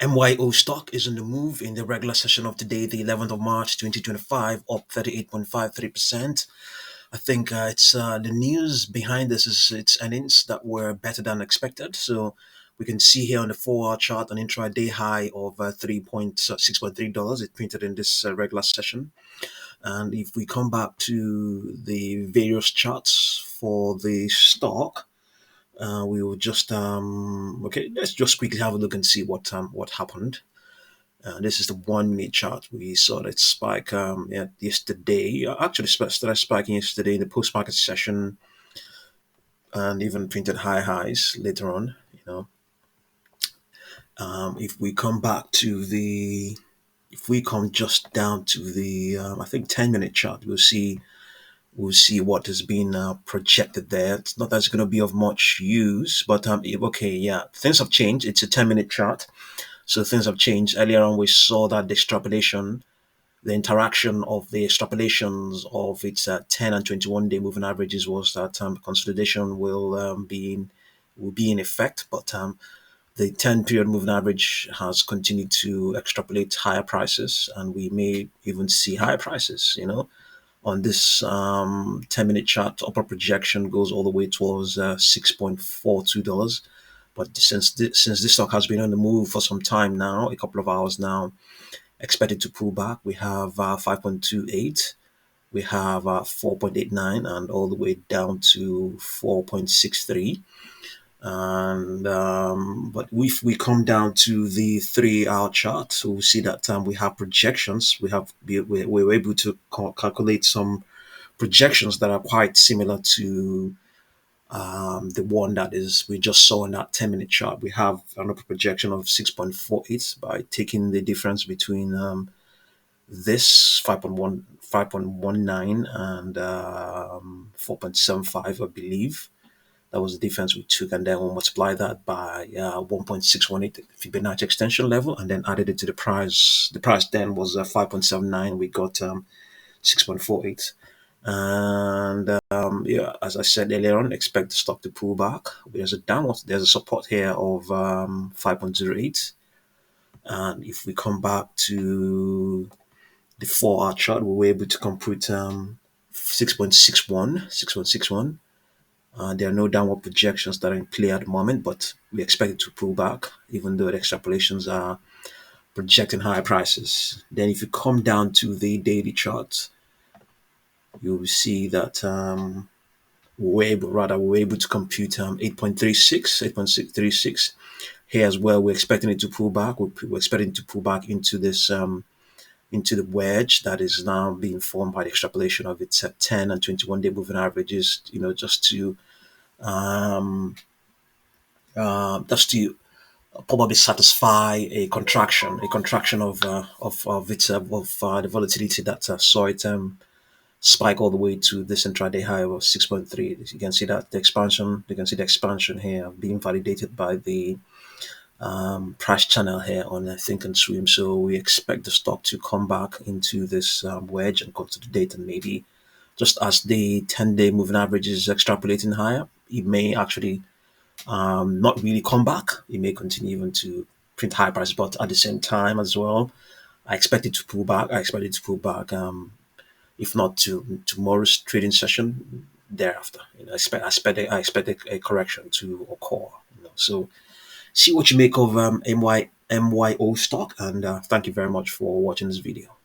MYO stock is on the move in the regular session of today, the 11th of March 2025, up 38.53%. I think it's the news behind this is its earnings that were better than expected. So we can see here on the 4-hour chart an intraday high of $3.6.3. It printed in this regular session. And if we come back to the various charts for the stock, we will just okay. Let's just quickly have a look and see what happened. This is the 1 minute chart. We saw that spike yesterday. Actually, started spiking yesterday in the post market session, and even printed high highs later on. If we come back to the, if we come just down to the, I think 10 minute chart, we'll see what has been projected there. It's not that it's going to be of much use, but okay, yeah, things have changed. It's a 10 minute chart, so things have changed. Earlier on, we saw that the extrapolation, the interaction of the extrapolations of its 10 and 21-day moving averages was that consolidation will be in effect, but the 10 period moving average has continued to extrapolate higher prices, and we may even see higher prices. On this 10 minute chart, upper projection goes all the way towards $6.42. But since this stock has been on the move for some time now, a couple of hours now, expected to pull back. We have 5.28, we have 4.89, and all the way down to 4.63. And but if we come down to the 3-hour chart, so we see that we have projections. We're able to calculate some projections that are quite similar to the one that is we just saw in that 10 minute chart. We have an upper projection of 6.48 by taking the difference between this 5.19 and 4.75, I believe. That was the difference we took, and then we'll multiply that by 1.618 Fibonacci extension level, and then added it to the price. The price then was 5.79. We got 6.48. And yeah, as I said earlier on, expect the stock to pull back. There's a support here of 5.08. And if we come back to the 4-hour chart, we were able to compute 6.61. There are no downward projections that are in play at the moment, but we expect it to pull back, even though the extrapolations are projecting higher prices. Then if you come down to the daily chart, you will see that we're able to compute 8.36. Here as well, we're expecting it to pull back. We're expecting to pull back into this into the wedge that is now being formed by the extrapolation of its 10 and 21-day moving averages. Just to probably satisfy a contraction of the volatility that saw it spike all the way to this intraday high of 6.3. You can see that the expansion. You can see the expansion here being validated by the price channel here on Think and Swim. So we expect the stock to come back into this wedge and consolidate, and maybe just as the 10-day moving average is extrapolating higher, it may actually not really come back. It may continue even to print high prices, but at the same time as well, I expect it to pull back. If not to tomorrow's trading session, thereafter. I expect a correction to occur. So see what you make of MYO stock, and thank you very much for watching this video.